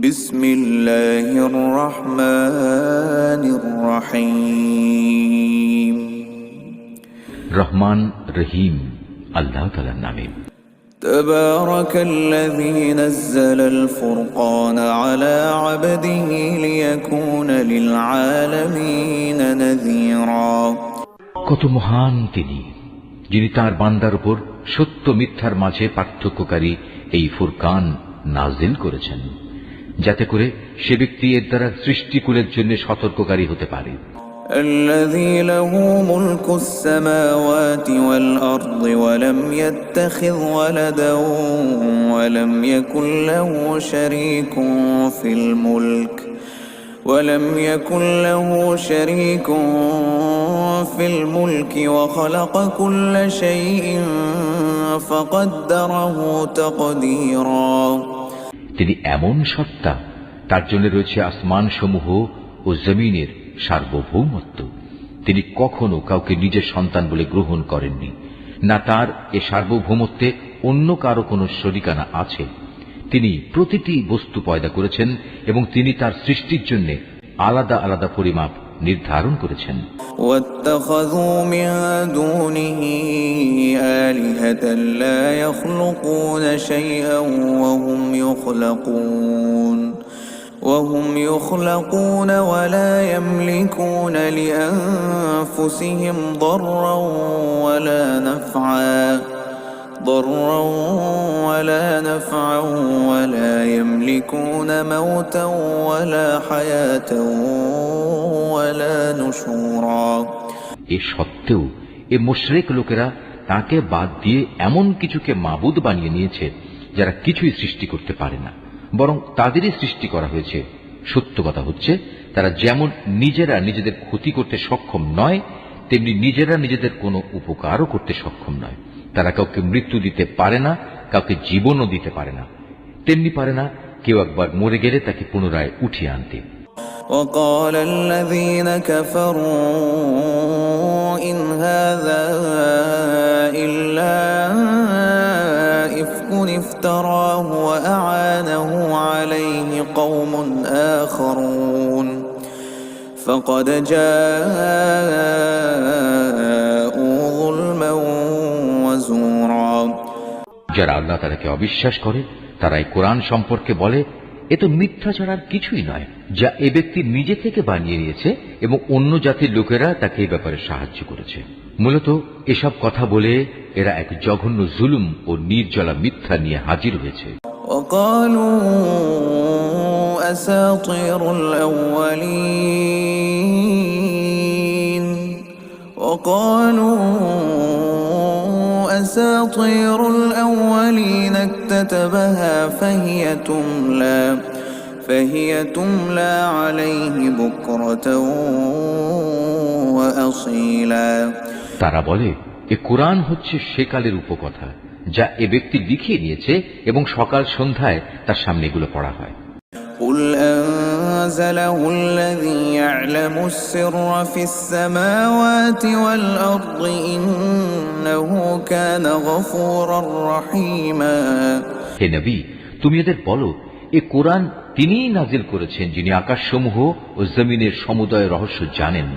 বিসমিল্লাহির রহমানির রহিম। রহমান রহিম আল্লাহ তাআলার নামে। তাবারাকাল্লাযী নাযালাল ফুরকান আলা আবদিহি লিয়াকুনা লিল আলামিন নাযীরা। কত মহান তিনি, যিনি তার বান্দার উপর সত্য মিথ্যার মাঝে পার্থক্যকারী এই ফুরকান নাজিল করেছেন, যাতে করে সে ব্যক্তি এর দ্বারা সৃষ্টিকুলের জন্য সতর্ককারী হতে পারে। الذي له ملك السماوات والأرض ولم يتخذ ولدا ولم يكن له شريك في الملك وخلق كل شيء فقدره تقديرا। তিনি এমন সত্তা, তার জন্য রয়েছে আসমান সমূহ ও জমিনের সার্বভৌমত্ব। তিনি কখনো কাউকে নিজের সন্তান বলে গ্রহণ করেননি, না তার এ সার্বভৌমত্বে অন্য কারো কোনো শরিকানা আছে। তিনি প্রতিটি বস্তু পয়দা করেছেন এবং তিনি তার সৃষ্টির জন্য আলাদা আলাদা পরিমাপ নির্ধারণ করেছেন। واتخذوا من دونه آلهة لا يخلقون شيئا وهم يخلقون ولا يملكون لأنفسهم ضرا ولا نفعا ولا يملكون موتا ولا حياة ولا نشورا। এ সত্ত্বেও এ মুশরিক লোকেরা তাকে বাদ দিয়ে এমন কিছুকে মাবুদ বানিয়ে নিয়েছে যারা কিছুই সৃষ্টি করতে পারে না, বরং তাদেরই সৃষ্টি করা হয়েছে। সত্য কথা হচ্ছে, তারা যেমন নিজেরা নিজেদের ক্ষতি করতে সক্ষম নয়, তেমনি নিজেরা নিজেদের কোনো উপকারও করতে সক্ষম নয়। তারা কাউকে মৃত্যু দিতে পারে না, কাউকে জীবনও দিতে পারে না, তেমনি পারে না কেউ একবার মরে গেলে তাকে পুনরায় উঠিয়ে আনতে। وقال الذين كفروا إن هذا إلا إفك افتراه وأعانه عليه قوم آخرون فقد جاءوا ظلما وزورا। যারা আল্লাহ তাআলাকে অবিশ্বাস করে তারা এই কোরআন সম্পর্কে বলে, এ তো মিথ্যা ছাড়ার কিছুই নয়, যা এ ব্যক্তি নিজে থেকে বানিয়ে নিয়েছে এবং অন্য জাতির লোকেরা তাকে এই ব্যাপারে সাহায্য করেছে। মূলত এসব কথা বলে এরা এক জঘন্য জুলুম ও নির্জলা মিথ্যা নিয়ে হাজির হয়েছে। وقالوا أساطير الأولين اكتتبها فهي تملى عليه بكرة وأصيلا। তারা বলে, এ কোরআন হচ্ছে সেকালের উপকথা, যা এ ব্যক্তি লিখিয়ে নিয়েছে এবং সকাল সন্ধ্যায় তার সামনে এগুলো পড়া হয়। قل أنزله الذي يعلم السر في السماوات والأرض إنه كان غفورا رحيما। হে নবী, তুমি এদের বলো, এ কোরআন তিনিই নাজিল করেছেন, যিনি আকাশসমূহ ও জমিনের সমুদয় রহস্য জানেন।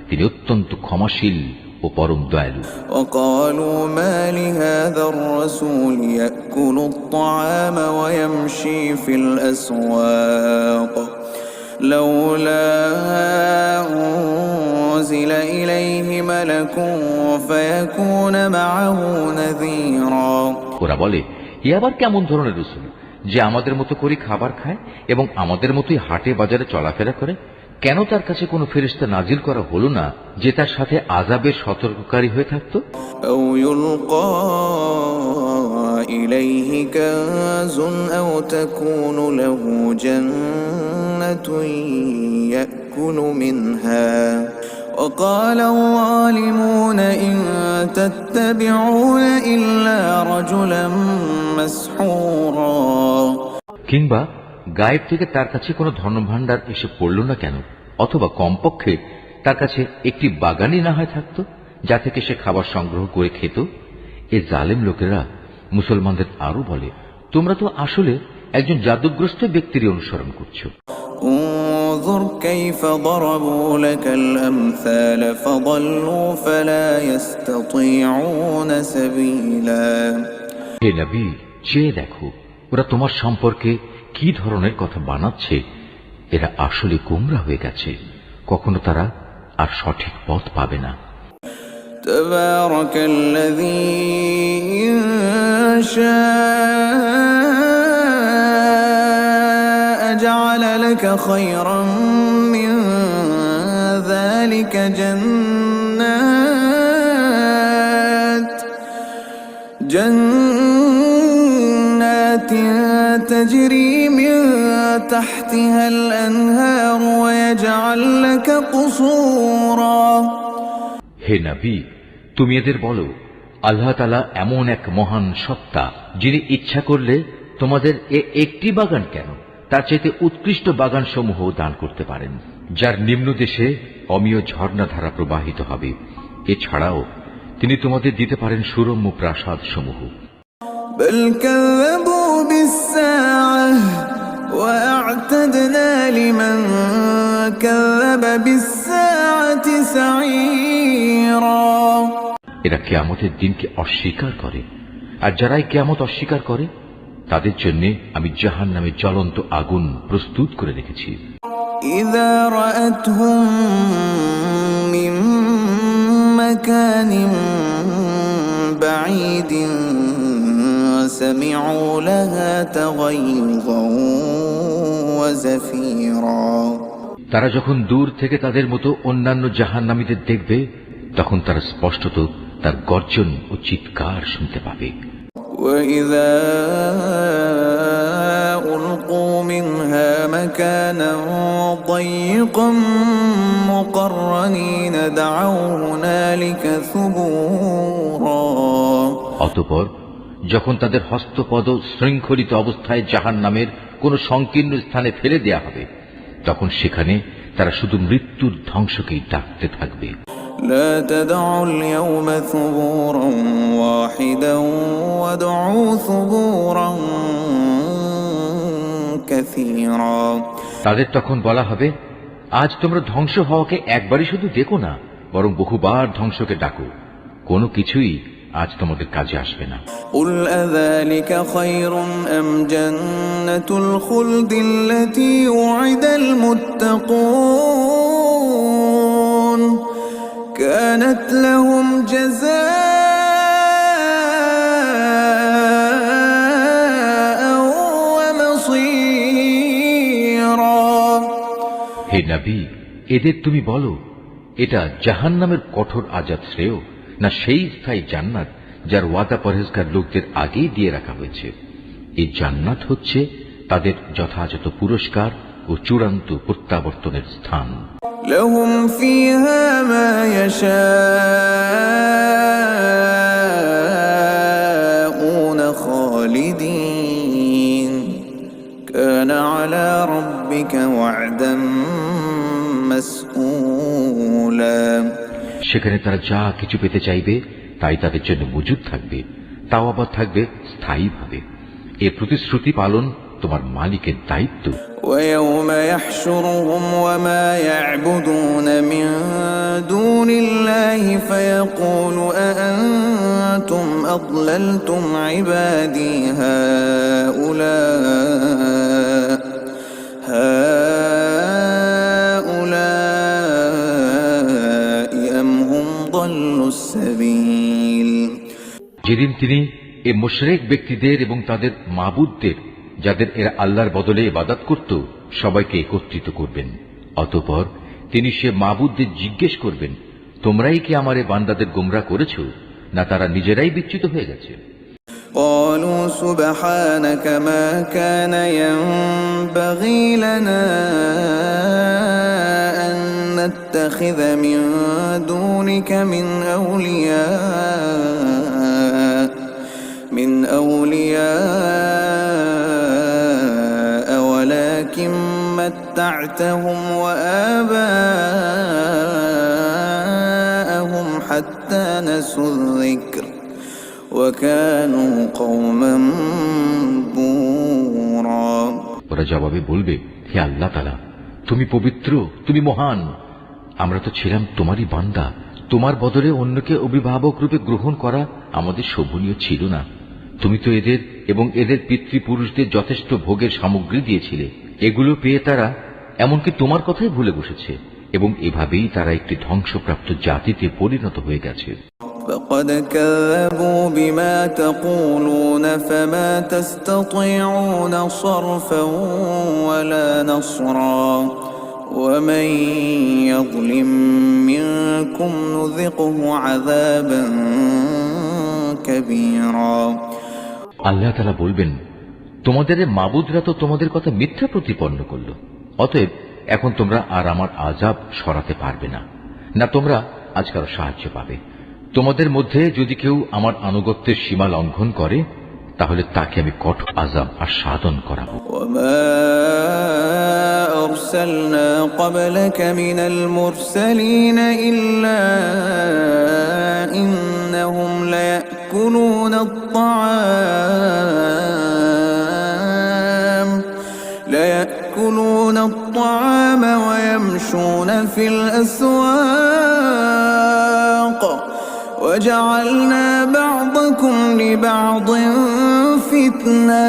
তিনি অত্যন্ত ক্ষমাশীল ও পরম দয়ালু। وقالوا ما لهذا الرسول يأكل الطعام ويمشي في الأسواق لولا أنزل إليه ملك فيكون معه نذيرا। ওরা বলে, এ আবার কেমন ধরনের রাসূল যে আমাদের মতো করে খাবার খায় এবং আমাদের মতোই হাটে বাজারে চলাফেরা করে? কেন তার কাছে কোনো ফেরেশতা নাজিল করা হলো না যে তার সাথে আযাবের সতর্ককারী হয়ে থাকত? أو يلقى إليه كنز أو تكون له جنة يأكل منها وقال الظالمون إن تتبعون إلا رجلا مسحورا। কিংবা গায়েব থেকে তার কাছে কোনো ধনভাণ্ডার এসে পড়ল না কেন? অথবা কমপক্ষে তার কাছে একটি বাগানই না হয় থাকতো, যা থেকে সে খাবার সংগ্রহ করে খেত। এ জালেম লোকেরা মুসলমানদের আরো বলে, তোমরা তো আসলে একজন জাদুগ্রস্ত ব্যক্তির অনুসরণ করছো। انظر كيف ضربوا لك الأمثال فضلوا فلا يستطيعون سبيلا হে নবী, চেয়ে দেখো ওরা তোমার সম্পর্কে কি ধরনের কথা বানাচ্ছে। এরা আসলে গোমরা হয়ে গেছে, কখনো তারা আর সঠিক পথ পাবে না। تبارك الذي إن شاء جعل لك خيرا من ذلك جنات تجري من تحتها الأنهار ويجعل لك قصورا হে নবী, তুমি এদের বলো, আল্লাহ তাআলা এমন এক মহান সত্তা যিনি ইচ্ছা করলে তোমাদের একটি বাগান কেন, তার চাইতে উৎকৃষ্ট বাগান সমূহ দান করতে পারেন, যার নিম্ন দেশে অমীয় ঝর্ণাধারা প্রবাহিত হবে। এছাড়াও তিনি তোমাদের দিতে পারেন সুরম্য প্রাসাদ সমূহ। بل كذبوا بالساعة وأعتدنا لمن كذب بالساعة سعيرا এরা কিয়ামতের দিনকে অস্বীকার করে, আর যারাই কিয়ামত অস্বীকার করে তাদের জন্য আমি জাহান্নামের জ্বলন্ত আগুন প্রস্তুত করে রেখেছি। إذا رأتهم من مكان بعيد سمعوا لها تغيظا وزفيرا তারা যখন দূর থেকে তাদের মতো অন্যান্য জাহান্নামীদের দেখবে, তখন তারা স্পষ্টত তার গর্জন ও চিৎকার শুনতে পাবে। وإذا ألقوا منها مكانا ضيقا مقرنين دعوا هنالك ثبورا অতঃপর যখন তাদের হস্তপদ শৃঙ্খলিত অবস্থায় জাহান্নামের কোন সংকীর্ণ স্থানে ফেলে দেয়া হবে, তখন সেখানে তারা শুধু মৃত্যুর ধ্বংসকেই ডাকতে থাকবে। لا تدعوا اليوم ثبورا واحدا وادعوا ثبورا كثيرا তাদের তখন বলা হবে, আজ তোমরা ধ্বংস হওয়াকে একবারই শুধু দেখো না, বরং বহুবার ধ্বংসকে ডাকো। কোনো কিছুই আজ তোমাদের কাজে আসবে না। قل أذلك خير أم جنة الخلد التي وعد المتقون كانت لهم جزاء ومصيرا হে নবী, এদের তুমি বলো, এটা জাহান্নামের কঠোর আযাব শ্রেয়, না সেই স্থায়ী জান্নাত যার ওয়াদা পরহেজগার লোকদের আগেই দিয়ে রাখা হয়েছে। এই জান্নাত হচ্ছে তাদের যথাযথ পুরস্কার ও চূড়ান্ত প্রত্যাবর্তনের স্থান। لهم فيها ما يشاءون خالدين كان على ربك وعدا مسئولا সেখানে তারা যা কিছু পেতে চাইবে তাই তাদের জন্য মজুদ থাকবে, তাও আবার থাকবে স্থায়ীভাবে। এ প্রতিশ্রুতি পালন তোমার মালিকের দায়িত্ব। ويوم يحشرهم وما يعبدون من دون الله فيقول أأنتم أضللتم عبادي هؤلاء أم هم ضلوا السبيل যেদিন তিনি এ মুশরিক ব্যক্তিদের এবং তাদের মাবুদদের, যাদের এরা আল্লাহর বদলে ইবাদত করত, সবাইকে একত্রিত করবেন। অতঃপর তিনি সে মাবুদদের জিজ্ঞেস করবেন, তোমরাই কি আমার এ বান্দাদের গোমরা করেছো, না তারা নিজেরাই বিচ্যুত হয়ে গেছে? قالوا سبحانك ما كان ينبغي لنا أن نتخذ من دونك من أولياء ولكن متعتهم وآباءهم حتى نسوا الذكر وكانوا قوما بورا ওরা জবাবে বলবে, হে আল্লাহ তাআলা, তুমি পবিত্র, তুমি মহান। আমরা তো ছিলাম তোমারই বান্দা। তোমার বদলে অন্যকে অভিভাবক রূপে গ্রহণ করা আমাদের শোভনীয় ছিল না। তুমি তো এদের এবং এদের পিতৃপুরুষদের যথেষ্ট ভোগের সামগ্রী দিয়েছিলে। এগুলো পেয়ে তারা এমনকি তোমার কথাই ভুলে বসেছে, এবং এভাবেই তারা একটি ধ্বংসপ্রাপ্ত জাতিতে পরিণত হয়ে গেছে। فقد كذبوا بما تقولون فما تستطيعون صرفا ولا نصرا ومن يظلم منكم نذقه عذابا كبيرا। আল্লাহ তাআলা বলবেন, তোমাদের মাবুদরা তো তোমাদের কথা মিথ্যা প্রতিপন্ন করল, অতএব এখন তোমরা আর আমার আযাব সরাতে পারবে না, না তোমরা আজ কারো সাহায্য পাবে। তোমাদের মধ্যে যদি কেউ আমার আনুগত্যের সীমা লঙ্ঘন করে, তাহলে তাকে আমি কঠোর আযাব আস্বাদন করাবো। وما أرسلنا قبلك من المرسلين إلا إنهم ليأكلون الطعام ويمشون في الأسواق وجعلنا بعضكم لبعض فتنة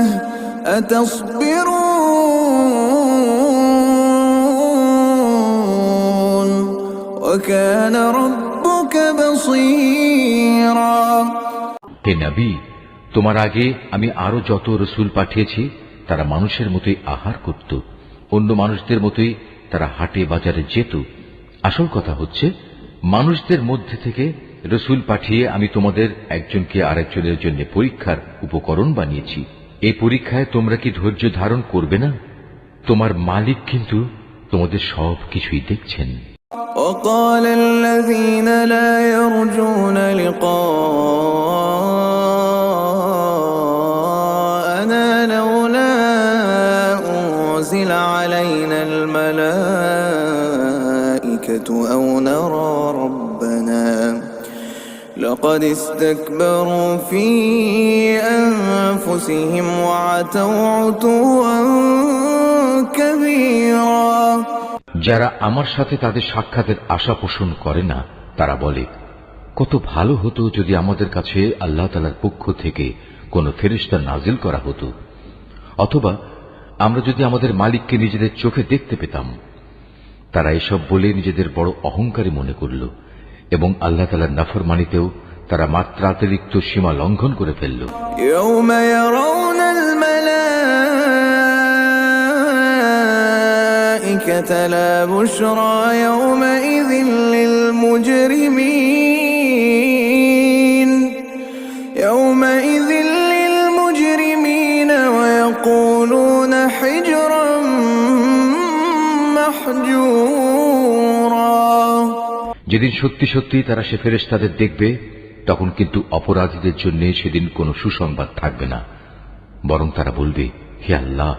أتصبرون وكان ربك بصيرا। হে নবী, তোমার আগে আমি আরো যত রসুল পাঠিয়েছি তারা মানুষের মতোই আহার করত, অন্য মানুষদের মতোই তারা হাটে বাজারে যেত। আসল কথা হচ্ছে, মানুষদের মধ্যে থেকে রসুল পাঠিয়ে আমি তোমাদের একজনকে আরেকজনের জন্য পরীক্ষার উপকরণ বানিয়েছি। এই পরীক্ষায় তোমরা কি ধৈর্য ধারণ করবে না? তোমার মালিক কিন্তু তোমাদের সব কিছুই দেখছেন। وقال الذين لا يرجون لقاءنا لولا أنزل علينا الملائكة أو نرى ربنا لقد استكبروا في أنفسهم وعتوا عتوا كبيرا। যারা আমার সাথে তাদের সাক্ষাতের আশা পোষণ করে না, তারা বলে, কত ভালো হতো যদি আমাদের কাছে আল্লাহ তাআলার পক্ষ থেকে কোনো ফেরেশতা নাজিল করা হতো, অথবা আমরা যদি আমাদের মালিককে নিজেদের চোখে দেখতে পেতাম। তারা এসব বলে নিজেদের বড় অহংকারী মনে করল, এবং আল্লাহ তাআলার নাফরমানিতেও তারা মাত্রাতিরিক্ত সীমা লঙ্ঘন করে ফেলল। يوم يرون الملائكة لا بشرى يومئذ للمجرمين ويقولون حجرا محجورا। যেদিন সত্যি সত্যি তারা সে ফেরেশতাদের দেখবে, তখন কিন্তু অপরাধীদের জন্য সেদিন কোনো সুসংবাদ থাকবে না, বরং তারা বলবে, হে আল্লাহ,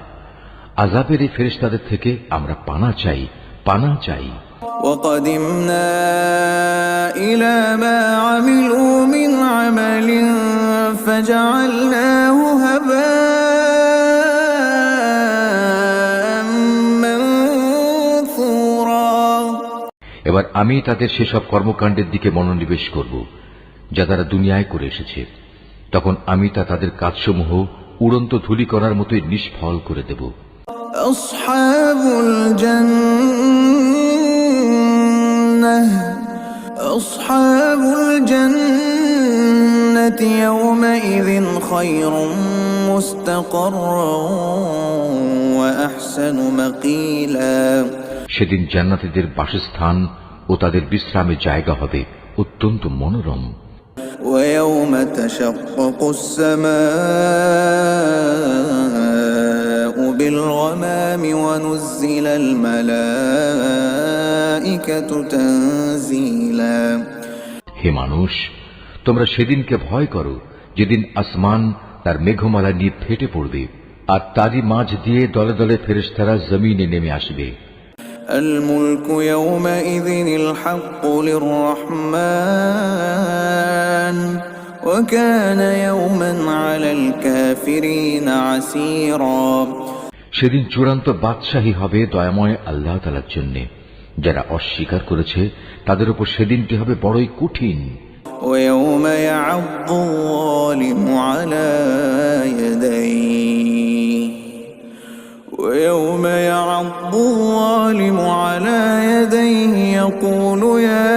আযাবের এই ফেরেশতাদের থেকে আমরা পানা চাই, পানা চাই। وقدمنا إلى ما عملوا من عمل فجعلناه هباء منثورا। এবার আমি তাদের সেসব কর্মকাণ্ডের দিকে মনোনিবেশ করব যা তারা দুনিয়ায় করে এসেছে। তখন আমি তা তাদের কাজসমূহ উড়ন্ত ধূলিকণার মতোই নিষ্ফল করে দেব। আসহাবুল জান্নাতি ইয়াওমাইযিন খায়রুম মুস্তাকাররান ওয়া আহসানু মাকিলা। সেদিন জান্নাতীদের বাসস্থান ও তাদের বিশ্রামের জায়গা হবে অত্যন্ত মনোরম। ويوم تشقق السماء بالغمام ونزل الملائكة تنزيلا। হে মানুষ, তোমরা সেদিনকে ভয় করো যেদিন আসমান তার মেঘমালা নিয়ে ফেটে পড়বে, আর তারই মাঝ দিয়ে দলে দলে ফেরেশতারা জমিনে নেমে আসবে। الملك يومئذ الحق للرحمن وكان يوما على الكافرين عسيرا। সেদিন চূড়ান্ত বাদশাহী হবে দয়াময় আল্লাহ তাআলার জন্য। যারা অস্বীকার করেছে তাদের উপর সেদিনটি হবে বড়ই কঠিন। ويوم يعض الظالم على يديه ويوم يعض الظالم على يديه يقول يا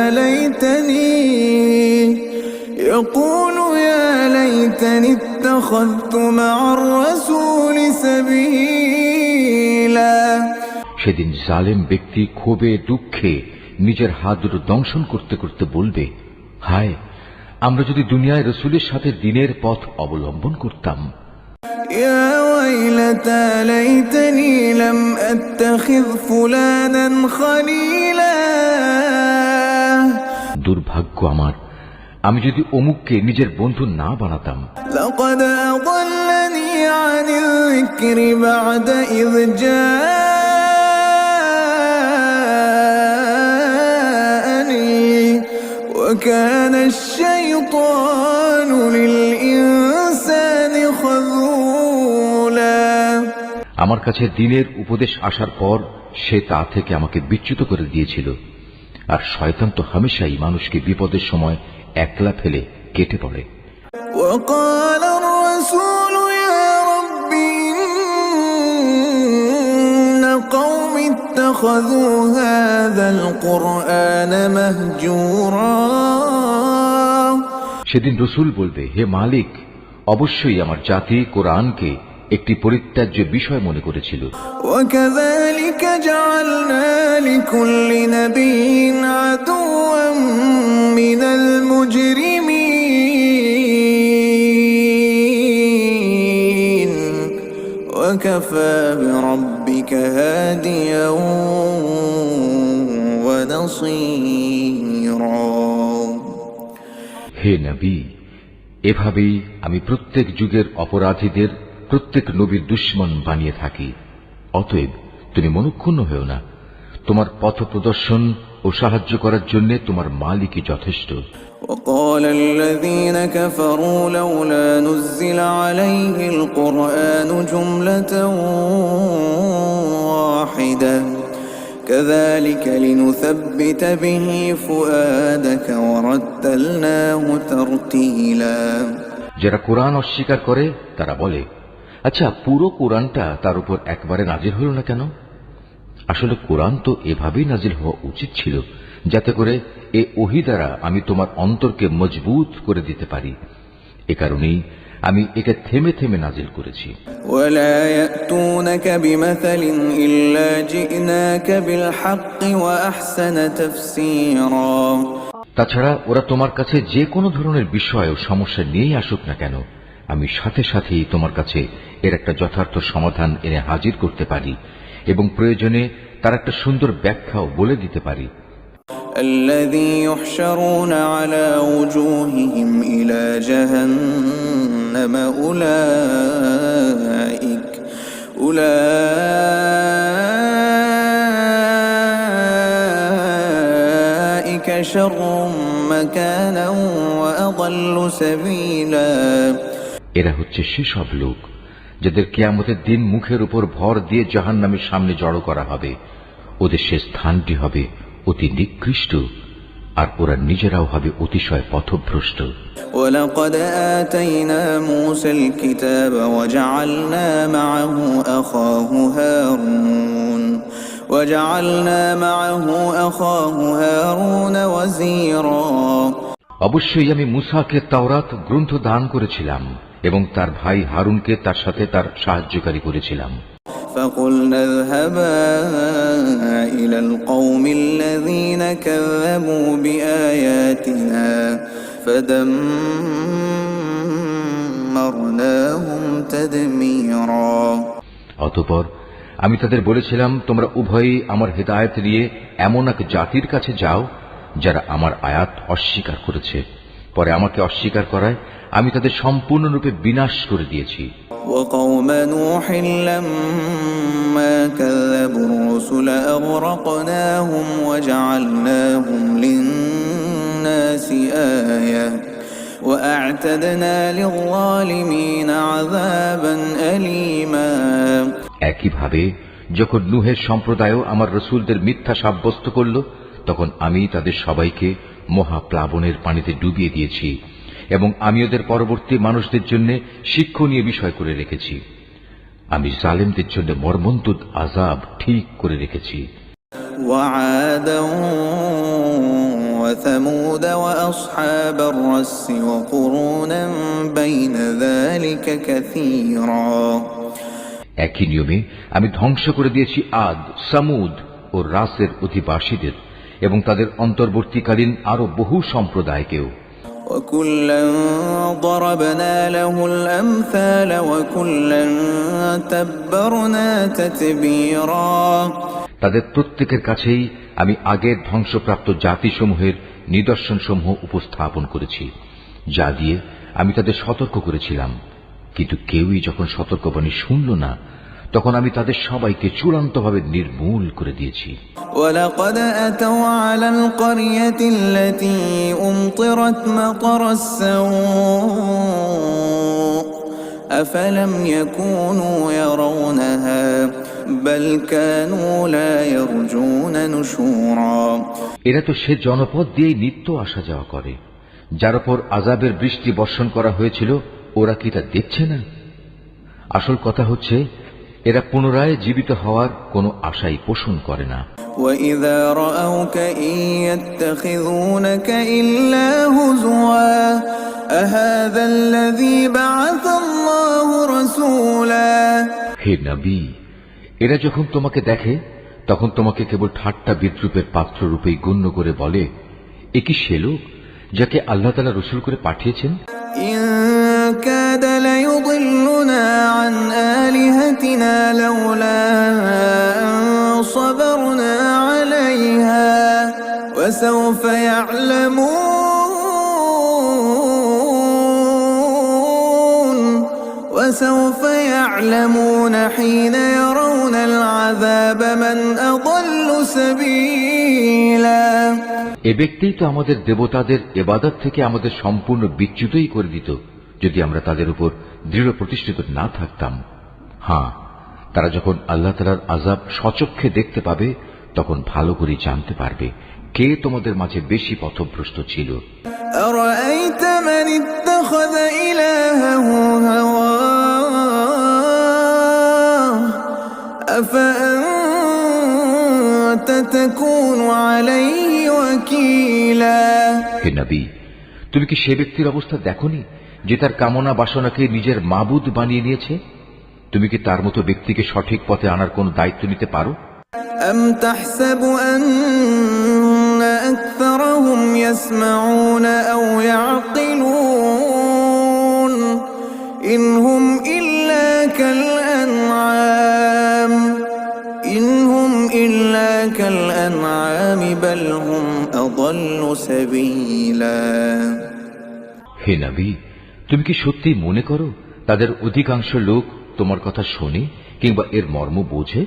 ليتني اتخذت مع الرسول سبيلا। সেদিন জালেম ব্যক্তি ক্ষোভে দুঃখে নিজের হাত দুটো দংশন করতে করতে বলবে, হায়, আমরা যদি দুনিয়ায় রসুলের সাথে দিনের পথ অবলম্বন করতাম। يا ويلتى ليتني لم أتخذ فلانا خليلا। দুর্ভাগ্য আমার, আমি যদি অমুককে নিজের বন্ধু না বানাতাম। لقد أضلني عن الذكر بعد إذ جاءني وكان الشيطان للإنسان خذولا। আমার কাছে দিনের উপদেশ আসার পর সে তা থেকে আমাকে বিচ্যুত করে দিয়েছিল, আর শয়তান তো হামেশাই মানুষকে বিপদের সময় একলা ফেলে কেটে পড়ে। وقال الرسول يا رب إن قوم اتخذوا هذا القرآن مهجورا। সেদিন রসুল বলবে, হে মালিক, অবশ্যই আমার জাতি কোরআনকে একটি পরিত্যাজ্য বিষয় মনে করেছিল। وكذلك جعلنا لكل نبي عدوا من المجرمين وكفى بربك هاديا ونصيرا। হে নবী, এভাবেই আমি প্রত্যেক যুগের অপরাধীদের প্রত্যেক নবীর দুশমন বানিয়ে থাকি। অতএব তুমি মনক্ষুণ্ণ হও না, তোমার পথ প্রদর্শন ও সাহায্য করার জন্য তোমার মালিকই যথেষ্ট। وقال الذين كفروا لولا نزل عليه القرآن جملة واحدة كذلك لنثبت به فؤادك ورتلناه ترتيلا। যারা কোরআন অস্বীকার করে তারা বলে, আচ্ছা, পুরো কোরআনটা তার উপর একবারে নাজিল হল না কেন? আসলে কোরআন তো এভাবেই নাজিল হওয়া উচিত ছিল, যাতে করে এ ওহী দ্বারা আমি তোমার অন্তরকে মজবুত করে দিতে পারি। এ কারণেই আমি একে থেমে থেমে নাজিল করেছি। ولا يأتونك بمثل إلا جئناك بالحق وأحسن تفسيرا। তাছাড়া ওরা তোমার কাছে যে কোনো ধরনের বিষয় ও সমস্যা নিয়েই আসুক না কেন, আমি সাথে সাথেই তোমার কাছে এর একটা যথার্থ সমাধান এনে হাজির করতে পারি এবং প্রয়োজনে তার একটা সুন্দর ব্যাখ্যাও বলে দিতে পারি। الذي يحشرون على وجوههم إلى جهنم أولئك شر مكانا وأضل سبيلا। এরা হচ্ছে সেসব লোক যাদের কিয়ামতের দিন মুখের উপর ভর দিয়ে জাহান্নামের সামনে জড়ো করা হবে। ওদের সে স্থানটি হবে অতি নিকৃষ্ট, আর ওরা নিজেরাও হবে অতিশয় পথভ্রষ্ট। ولقد آتينا موسى الكتاب وجعلنا معه أخاه هارون وزيرا। অবশ্যই আমি মুসাকে তাওরাত গ্রন্থ দান করেছিলাম এবং তার ভাই হারুনকে তার সাথে তার সাহায্যকারী করেছিলাম। فقلنا اذهبا إلى القوم الذين كذبوا بآياتنا فدمرناهم تدميرا। অতঃপর আমি তাদের বলেছিলাম, তোমরা উভয়ই আমার হিদায়াত নিয়ে এমন এক জাতির কাছে যাও যারা আমার আয়াত অস্বীকার করেছে। পরে আমাকে অস্বীকার করায় আমি তাদের সম্পূর্ণরূপে বিনাশ করে দিয়েছি। وقوم نوح لما كذبوا الرسل أغرقناهم وجعلناهم للناس آية وأعتدنا للظالمين عذابا أليما। একইভাবে যখন নূহের সম্প্রদায়ও আমার রসুলদের মিথ্যা সাব্যস্ত করল, তখন আমি তাদের সবাইকে মহাপ্লাবনের পানিতে ডুবিয়ে দিয়েছি এবং আমি ওদের পরবর্তী মানুষদের জন্য শিক্ষণীয় বিষয় করে রেখেছি। আমি জালেমদের জন্য মর্মন্তুদ আযাব ঠিক করে রেখেছি। وعادا وثمود وأصحاب الرس وقرونا بين ذلك كثيرا। একই নিয়মে আমি ধ্বংস করে দিয়েছি আদ, সামুদ ও রাসের অধিবাসীদের এবং তাদের অন্তর্বর্তীকালীন আরো বহু সম্প্রদায়কেও। وكلا ضربنا له الأمثال وكلا تبرنا تتبيرا। তাদের প্রত্যেকের কাছেই আমি আগের ধ্বংসপ্রাপ্ত জাতিসমূহের নিদর্শনসমূহ উপস্থাপন করেছি, যা দিয়ে আমি তাদের সতর্ক করেছিলাম। কিন্তু কেউই যখন সতর্কবাণী শুনল না, তখন আমি তাদের সবাইকে চূড়ান্তভাবে নির্মূল করে দিয়েছি। ولقد أتوا على القرية التي أمطرت مطر السوء أفلم يكونوا يرونها بل كانوا لا يرجون نشورا। এরা তো সে জনপদ দিয়েই নিত্য আসা যাওয়া করে, যার উপর আযাবের বৃষ্টি বর্ষণ করা হয়েছিল। ওরা কি তা দেখছে না? আসল কথা হচ্ছে, এরা পুনরায় জীবিত হওয়ার কোনো আশাই পোষণ করে না। وَإِذَا رَأَوْكَ إِن يَتَّخِذُونَكَ إِلَّا هُزُوًا أَهَذَا الَّذِي بَعَثَ اللَّهُ رَسُولًا। হে নবী, এরা যখন তোমাকে দেখে তখন তোমাকে কেবল ঠাট্টা বিদ্রুপের পাত্র রূপেই গণ্য করে বলে, এ কি সে লোক যাকে আল্লাহ তাআলা রাসূল করে পাঠিয়েছেন? إِن كَادَ لَيُضِلُّنَا عَنْ آلِهَتِنَا لَوْلَا أَن صَبَرْنَا عَلَيْهَا وَسَوْفَ يَعْلَمُونَ حِينَ يَرَوْنَ الْعَذَابَ مَنْ أَضَلُّ سَبِيلًا। এ ব্যক্তিই তো আমাদের দেবতাদের ইবাদত থেকে আমাদের সম্পূর্ণ বিচ্যুতই করে দিত, যদি আমরা তাদের উপর দৃঢ় প্রতিষ্ঠিত না থাকতাম। হ্যাঁ, তারা যখন আল্লাহ তাআলার আযাব স্বচক্ষে দেখতে পাবে, তখন ভালো করে জানতে পারবে কে তোমাদের মাঝে বেশি পথভ্রষ্ট ছিল। أَرَأَيْتَ مَنِ اتَّخَذَ إِلَٰهَهُ هَوَاهُ أَفَأَنتَ تَكُونُ عَلَيْهِ وَكِيلًا। হে নবী, তুমি কি সে ব্যক্তির অবস্থা দেখোনি যে তার কামনা বাসনাকে নিজের মাবুদ বানিয়ে নিয়েছে? তুমি কি তার মতো ব্যক্তিকে সঠিক পথে আনার কোন দায়িত্ব নিতে পারো? أَمْ تَحْسَبُ أَنَّ أَكْثَرَهُمْ يَسْمَعُونَ أَوْ يَعْقِلُونَ إِنْ هُمْ إِلَّا كَالْأَنْعَامِ بَلْ هُمْ أَضَلُّ سَبِيلًا। হে নবী, তুমি কি সত্যি মনে করো তাদের অধিকাংশ লোক তোমার কথা শোনে কিংবা এর মর্ম বোঝে?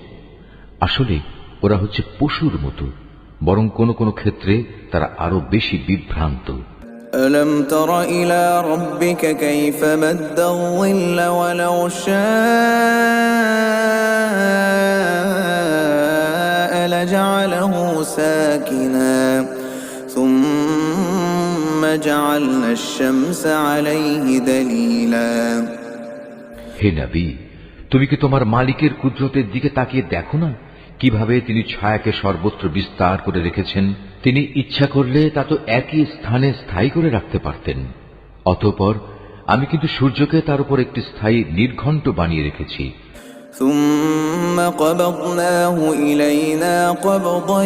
আসলে ওরা হচ্ছে পশুর মতো, বরং কোন কোন ক্ষেত্রে তারা আরো বেশি বিভ্রান্ত। أَلَمْ تَرَ إِلَى رَبِّكَ كَيْفَ مَدَّ الظِّلَّ وَلَوْ شَاءَ لَجَعَلَهُ سَاكِنًا ثُمَّ جَعَلْنَا الشَّمْسَ عَلَيْهِ دَلِيلًا। হে নবী, তুমি কি তোমার মালিকের কুদরতের দিকে তাকিয়ে দেখো না, কিভাবে তিনি ছায়াকে সর্বত্র বিস্তার করে রেখেছেন। তিনি ইচ্ছা করলে তা তো একই স্থানে স্থায়ী করে রাখতে পারতেন। অতঃপর আমি কিন্তু সূর্যকে তার উপর একটি স্থায়ী নির্ঘণ্ট বানিয়ে রেখেছি। ثُمَّ قَبَضْنَاهُ إِلَيْنَا قَبْضًا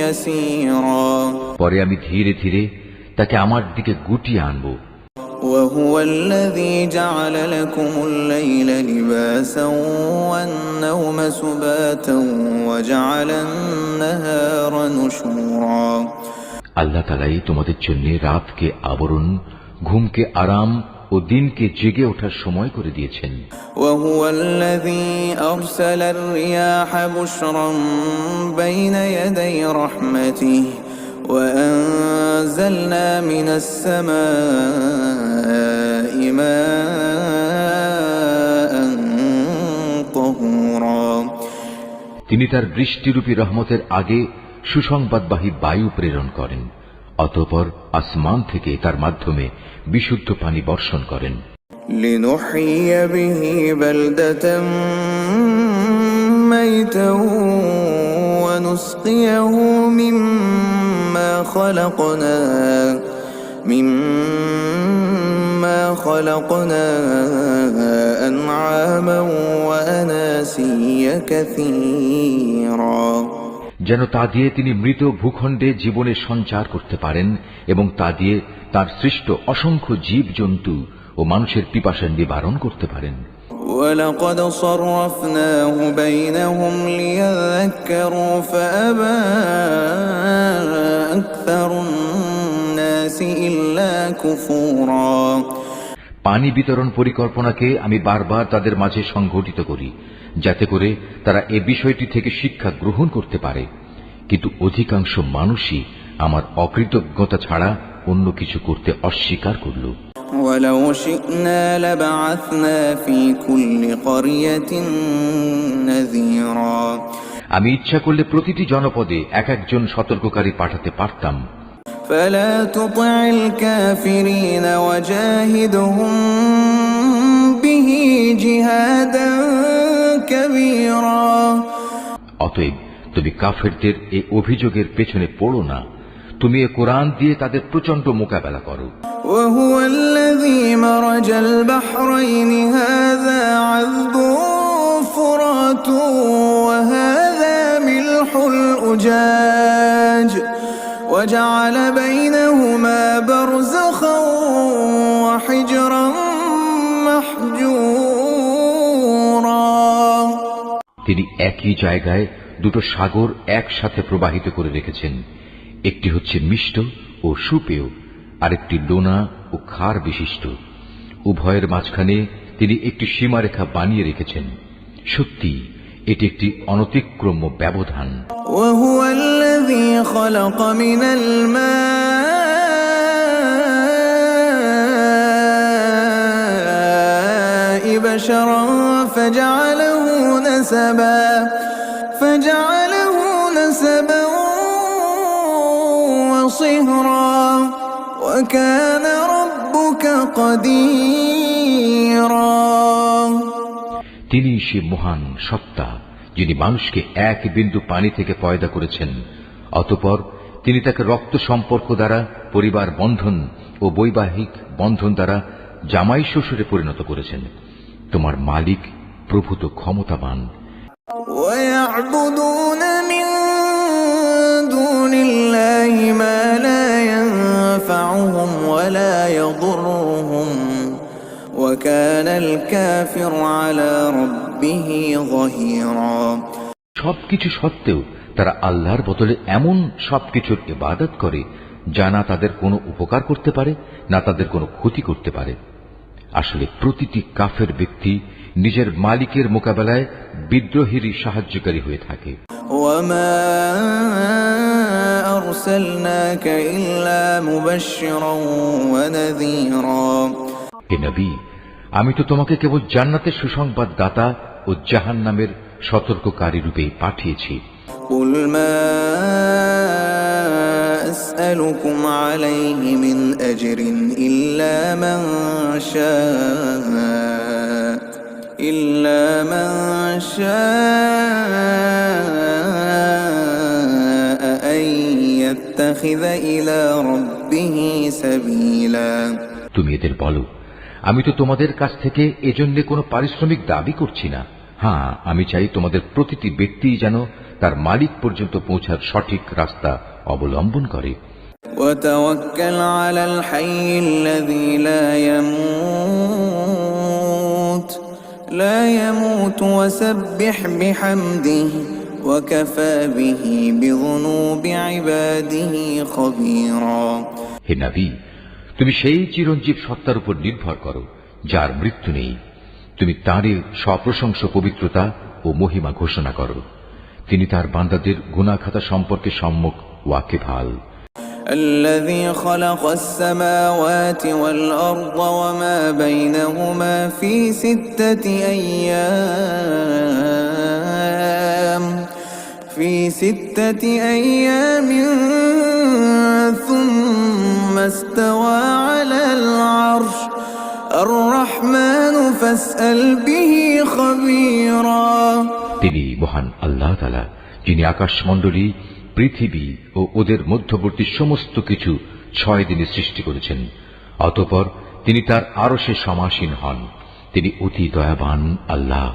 يَسِيرًا। পরে আমি ধীরে ধীরে তাকে আমার দিকে গুটিয়ে আনব। وَهُوَ الَّذِي جَعَلَ لَكُمُ اللَّيْلَ لِبَاسًا وَالنَّوْمَ سُبَاتًا وَجَعَلَ النَّهَارَ نُشُورًا। আল্লাহ তাআলাই তোমাদের জন্য রাতকে আবরণ, ঘুমকে আরাম ও দিনকে জেগে ওঠার সময় করে দিয়েছেন। وَهُوَ الَّذِي أَرْسَلَ الرِّيَاحَ بُشْرًا بَيْنَ يَدَيْ رَحْمَتِهِ وَأَنزَلْنَا مِنَ السَّمَاءِ مَاءً طَهُورًا۔ তিনি তার বৃষ্টিরূপী রহমতের আগে সুসংবাদবাহী বায়ু প্রেরণ করেন, অতঃপর আসমান থেকে তার মাধ্যমে বিশুদ্ধ পানি বর্ষণ করেন। لنحيي به بلدة ميتا ونسقيه مما خلقنا أنعاما وأناسيا كثيرا। যেন তা দিয়ে তিনি মৃত ভূখণ্ডে জীবনের সঞ্চার করতে পারেন এবং তা দিয়ে তার সৃষ্ট অসংখ্য জীব জন্তু ও মানুষের পিপাসা নিবারণ করতে পারেন। وَلَقَدْ صَرَّفْنَاهُ بَيْنَهُمْ لِيَذَّكَّرُوا فَأَبَى أَكْثَرُ النَّاسِ إِلَّا كُفُورًا। পানি বিতরণ পরিকল্পনাকে আমি বারবার তাদের মাঝে সংঘটিত করি, যাতে করে তারা এ বিষয়টি থেকে শিক্ষা গ্রহণ করতে পারে, কিন্তু অধিকাংশ মানুষই আমার অকৃতজ্ঞতা ছাড়া অন্য কিছু করতে অস্বীকার করল। وَلَوْ شِئْنَا لَبَعَثْنَا فِي كُلِّ قَرْيَةٍ نَذِيرًا। আমি ইচ্ছা করলে প্রতিটি জনপদে এক একজন সতর্ককারী পাঠাতে পারতাম। فَلَا تُطِعِ الْكَافِرِينَ وَجَاهِدْهُمْ بِهِ جِهَادًا كَبِيرًا। অতএব তুমি কাফেরদের এই অভিযোগের পেছনে পড়ো না, তুমি এ কোরআন দিয়ে তাদের প্রচন্ড মোকাবেলা করো। وهو الذي مرج البحرين هذا عذب فرات وهذا ملح أجاج وجعل بينهما برزخا وحجرا محجورا। তিনি একই জায়গায় দুটো সাগর একসাথে প্রবাহিত করে রেখেছেন, একটি হচ্ছে মিষ্ট ও সুপেয়, আরেকটি লোনা ও ক্ষার বিশিষ্ট। উভয়ের মাঝখানে তিনি একটি সীমারেখা বানিয়ে রেখেছেন। সত্যি এটি একটি অনতিক্রম্য ব্যবধান। وهو الذي خلق من الماء بشرا فجعله نسبا وصهرا وكان ربك قديرا। তিনি সে মহান সত্তা যিনি মানুষকে এক বিন্দু পানি থেকে পয়দা করেছেন, অতঃপর তিনি তাকে রক্ত সম্পর্ক দ্বারা পরিবার বন্ধন ও বৈবাহিক বন্ধন দ্বারা জামাই শ্বশুরে পরিণত করেছেন। তোমার মালিক প্রভূত ক্ষমতাবান। ويعبدون من دون الله ما لا ينفعهم ولا يضرهم وكان الكافر على ربه ظهيرا। সবকিছু সত্ত্বেও তারা আল্লাহর বদলে এমন সবকিছুর ইবাদত করে যা না তাদের কোনো উপকার করতে পারে না তাদের কোনো ক্ষতি করতে পারে। আসলে প্রতিটি কাফের ব্যক্তি নিজের মালিকের মোকাবেলায় বিদ্রোহীরই সাহায্যকারী হয়ে থাকে। وما أرسلناك إلا مبشرا ونذيرا। হে নবী, আমি তো তোমাকে কেবল জান্নাতের সুসংবাদ দাতা ও জাহান্নামের সতর্ককারী রূপে পাঠিয়েছি। قل ما أسألكم عليه من أجر إلا من شاء أن يتخذ إلى ربه سبيلا। তুমি এদের বলো, আমি তো তোমাদের কাছ থেকে এজন্য কোনো পারিশ্রমিক দাবি করছি না। হ্যাঁ, আমি চাই তোমাদের প্রতিটি ব্যক্তি যেন তার মালিক পর্যন্ত পৌঁছার সঠিক রাস্তা অবলম্বন করে। وتوكل على الحي الذي لا يموت وسبح بحمده وكفى به بذنوب عباده خبيرا। হে নবী, তুমি সেই চিরঞ্জীব সত্তার উপর নির্ভর করো যার মৃত্যু নেই। তুমি তাঁরই সপ্রশংস পবিত্রতা ও মহিমা ঘোষণা করো। তিনি তার বান্দাদের গুনাহ খাতা সম্পর্কে সম্যক ওয়াকিবহাল। الذي خلق السماوات والأرض وما بينهما في 6 أيام في 6 أيام ثم استوى على العرش الرحمن فاسأل به خبيرا। তিনি মহান আল্লাহ তাআলা, যিনি আকাশমণ্ডলী, পৃথিবী ও ওদের মধ্যবর্তী সমস্ত কিছু 6 দিনে সৃষ্টি করেছেন। অতঃপর তিনি তার আরশে সমাসীন হন। তিনি অতি দয়াবান আল্লাহ।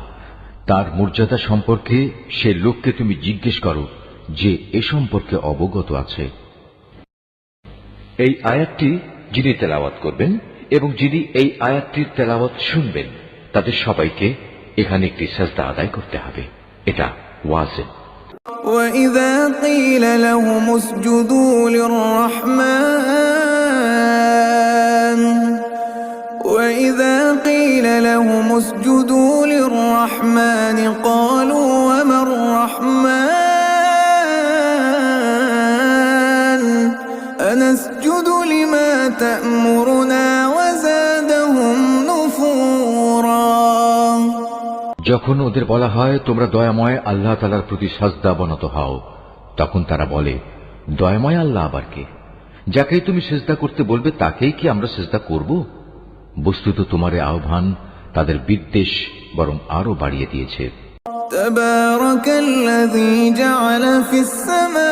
তার মর্যাদা সম্পর্কে সে লোককে তুমি জিজ্ঞেস করো যে এ সম্পর্কে অবগত আছে। এই আয়াতটি যিনি তেলাওয়াত করবেন এবং যিনি এই আয়াতটির তেলাওয়াত শুনবেন, তাদের সবাইকে এখানে একটি সাজদা আদায় করতে হবে। এটা ওয়াজিব। وَإِذَا قِيلَ لَهُمُ اسْجُدُوا لِلرَّحْمَنِ قَالُوا وَمَا الرَّحْمَنُ أَنَسْجُدُ لِمَا تَأْمُرُنَا وَزَادَهُمْ نُفُورًا। যখন ওদের বলা হয় তোমরা দয়াময় আল্লাহ তাআলার প্রতি সাজদা বনত হও, তখন তারা বলে, দয়াময় আল্লাহ আবার কে? যাকেই তুমি সিজদা করতে বলবে তাকেই কি আমরা সিজদা করব? বস্তুত তোমার আহ্বান তাদের বিদ্বেষ বরং আরো বাড়িয়ে দিয়েছে। তাবারাকাল্লাযী জাআলা ফিস সামাই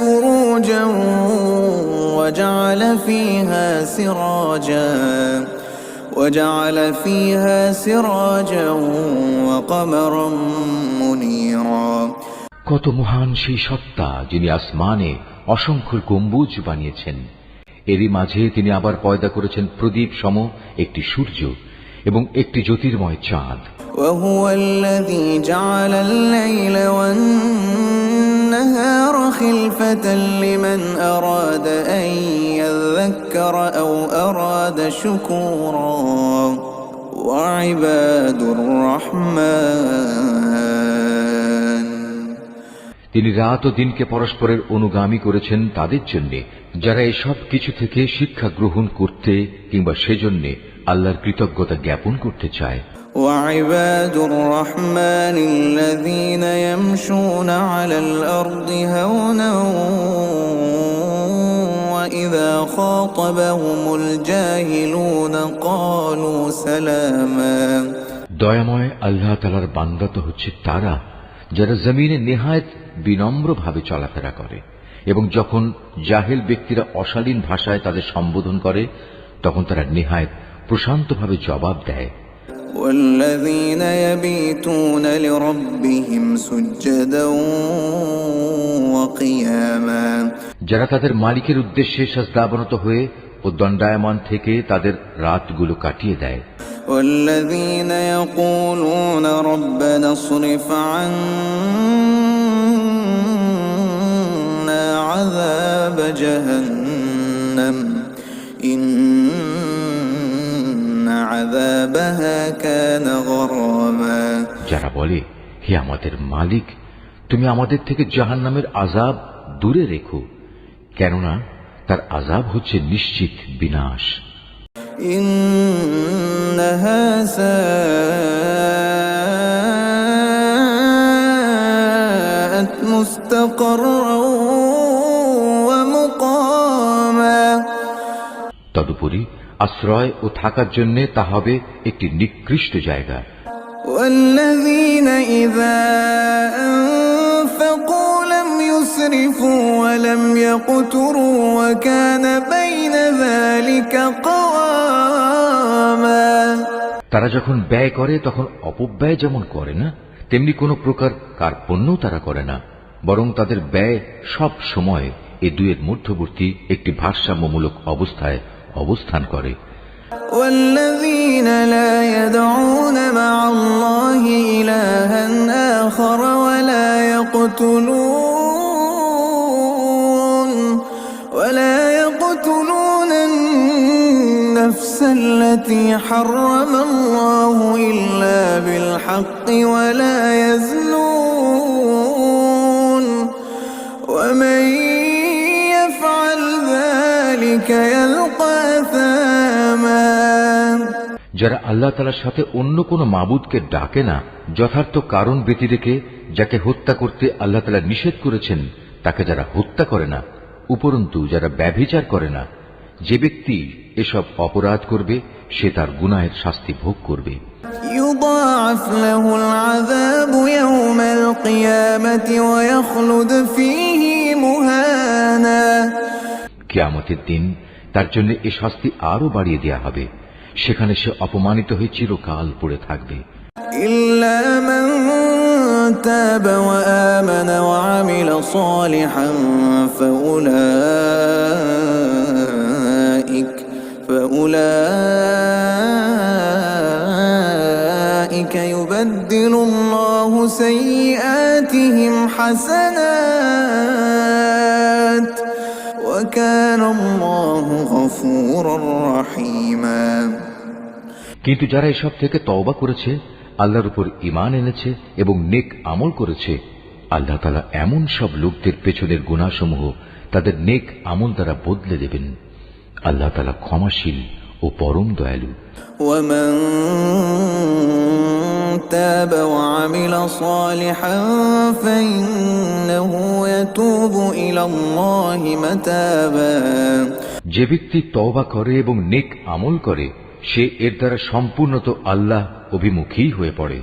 বুরুজান ওয়া জাআলা ফিহা সিরাজান ওয়া কমারান মুনীরা। কত মহান সেই সত্তা, যিনি আসমানে অসংখ্য গম্বুজ বানিয়েছেন। এরই মাঝে তিনি আবার পয়দা করেছেন প্রদীপ সম একটি সূর্য এবং একটি জ্যোতির্ময় চাঁদ। وهو الذي جعل الليل والنهار خلفة لمن أراد أن يذكر أو أراد شكورا وعباد الرحمن। তিনি রাত ও দিনকে পরস্পরের অনুগামী করেছেন তাদের জন্য যারা এসব কিছু থেকে শিক্ষা গ্রহণ করতে কিংবা সেজন্য আল্লাহর কৃতজ্ঞতা জ্ঞাপন করতে চায়। وعباد الرحمن الذين يمشون على الأرض هونا وإذا خاطبهم الجاهلون قالوا سلاما। দয়াময় আল্লাহ তাআলার বান্দা তো হচ্ছে তারা যারা জমিনে নেহায়েত বিনম্রভাবে চলাফেরা করে এবং যখন জাহেল ব্যক্তিরা অশালীন ভাষায় তাদের সম্বোধন করে তখন তারা নেহায়েত প্রশান্তভাবে জবাব দেয়। والذين يبيتون لربهم سجدا وقياما। যারা তাদের মালিকের উদ্দেশ্যে সাজদাবনত হয়ে ও দণ্ডায়মান থেকে তাদের রাতগুলো কাটিয়ে দেয়। والذين يقولون ربنا اصرف عنا عذاب جهنم إن عذابها كان غراما। যারা বলে, হে আমাদের মালিক, তুমি আমাদের থেকে জাহান্নামের আযাব দূরে রেখো, কেননা তার আযাব হচ্ছে নিশ্চিত বিনাশ। إنها ساءت مستقرا ومقاما। তদুপরি আশ্রয় ও থাকার জন্য তা হবে একটি নিকৃষ্ট জায়গা। والذين إذا أنفقوا لم يسرفوا ولم يقتروا وكان بين ذلك قواما। তারা যখন ব্যয় করে তখন অপব্যয় যেমন করে না, তেমনি কোনো প্রকার কার্পণ্য তারা করে না, বরং তাদের ব্যয় সব সময় এ দুয়ের মধ্যবর্তী একটি ভারসাম্যমূলক অবস্থায় অবস্থান করে। والذين لا يدعون مع الله إلها آخر ولا يقتلون النفس التي حرم الله إلا بالحق ولا يزنون ومن يفعل ذلك يلقى أثاما। যারা আল্লাহ তাআলার সাথে অন্য কোনো মাবুদকে ডাকে না যথার্থ কারণ ব্যতি রেখে যাকে হত্যা করতে আল্লাহ তাআলা নিষেধ করেছেন তাকে যারা হত্যা করে না, উপরন্তু যারা ব্যভিচার করে না, যে ব্যক্তি এসব অপরাধ করবে সে তার গুনাহের শাস্তি ভোগ করবে। يضاعف له العذاب يوم القيامة ويخلد فيه مهانا। কিয়ামতের দিন তার জন্য এ শাস্তি আরো বাড়িয়ে দেয়া হবে, সেখানে সে অপমানিত হয়ে চিরকাল পড়ে থাকবে। إلا من تاب وآمن وعمل صالحا فأولئك يبدل الله سيئاتهم حسنات وكان الله غفورا رحيما। কিন্তু যারা এসব থেকে তওবা করেছে, আল্লাহর উপর ঈমান এনেছে এবং নেক আমল করেছে, আল্লাহ তাআলা এমন সব লোকদের পেছনের গুনাহসমূহ তাদের নেক আমল দ্বারা বদলে দেবেন। আল্লাহ তাআলা ক্ষমাশীল ও পরম দয়ালু। ومن تاب وعمل صالحا فإنه يتوب إلى الله متابا। যে ব্যক্তি তওবা করে এবং নেক আমল করে সে এর দ্বারা সম্পূর্ণত আল্লাহ অভিমুখী হয়ে পড়ে।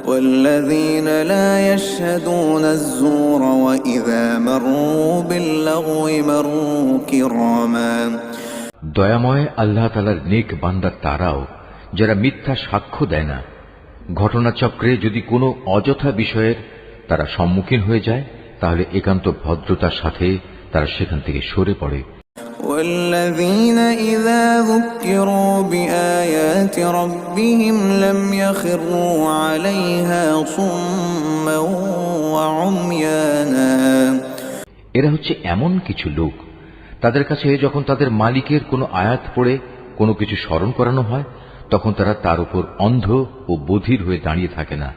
والذين لا يشهدون الزور وإذا مروا باللغو مروا كراما। দয়াময় আল্লাহ তাআলার নেক বান্দা তারাও যারা মিথ্যা সাক্ষ্য দেয় না, ঘটনাচক্রে যদি কোনো অযথা বিষয়ের তারা সম্মুখীন হয়ে যায় তাহলে একান্ত ভদ্রতার সাথে তারা সেখান থেকে সরে পড়ে। والذين إذا ذكروا بآيات ربهم لم يخروا عليها صما وعميانا। এরা হচ্ছে এমন কিছু লোক, তাদের কাছে যখন তাদের মালিকের কোনো আয়াত পড়ে কোনো কিছু স্মরণ করানো হয় তখন তারা তার উপর অন্ধ ও বধির হয়ে দাঁড়িয়ে থাকে না।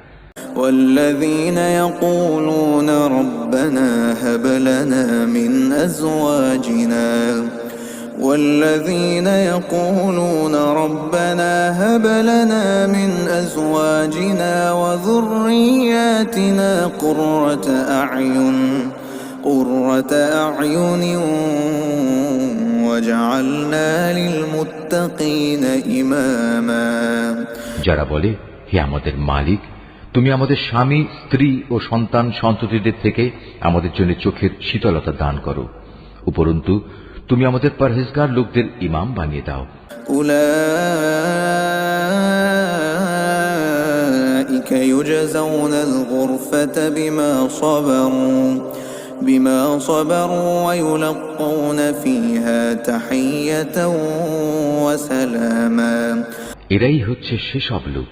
والذين يقولون ربنا هب لنا من أزواجنا والذين يقولون ربنا هب لنا من أزواجنا وذرياتنا قرة أعين وجعلنا للمتقين إماما। যারা বলে, হে আমাদের মালিক, তুমি আমাদের স্বামী, স্ত্রী ও সন্তান সন্ততিদের থেকে আমাদের জন্য চোখের শীতলতা দান করো, উপরন্তু তুমি আমাদের পরহেজগার লোকদের ইমাম বানিয়ে দাও। أولئك يجزون الغرفة بما صبروا ويلقون فيها تحية وسلاما। এরাই হচ্ছে সেসব লোক,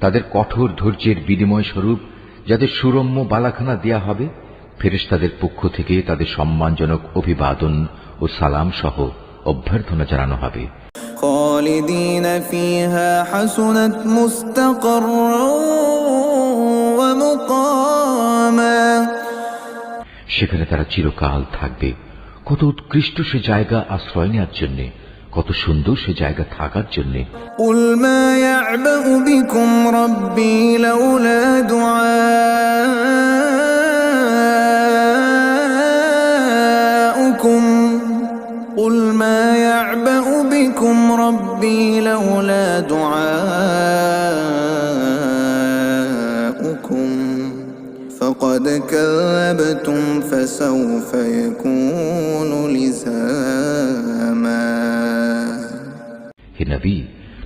তাদের কঠোর ধৈর্যের বিনিময় স্বরূপ যাদের সুরম্য বালাখানা দেয়া হবে, ফেরেশতাদের পক্ষ থেকে তাদের সম্মানজনক অভিবাদন ও সালাম সহ অভ্যর্থনা জানানো হবে। خالدين فيها حسنت مستقرا ومقاما। সেখানে তারা চিরকাল থাকবে। কত উৎকৃষ্ট সে জায়গা আশ্রয় নেওয়ার জন্য, কত সুন্দর সে জায়গা থাকার জন্য। قل ما يعبأ بكم ربي لولا دعاؤكم قل ما يعبأ بكم ربي لولا دعاؤكم فقد كذبتم فسوف يكون لزاما। হে নবী,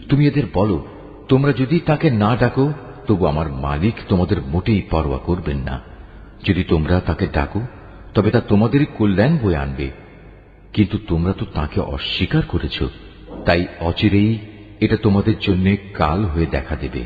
তুমি এদের বলো, তোমরা যদি তাকে না ডাকো তবু আমার মালিক তোমাদের মোটেই পরোয়া করবেন না। যদি তোমরা তাকে ডাকো তবে তা তোমাদেরই কল্যাণ বয়ে আনবে, কিন্তু তোমরা তো তাকে অস্বীকার করেছ, তাই অচিরেই এটা তোমাদের জন্য কাল হয়ে দেখা দেবে।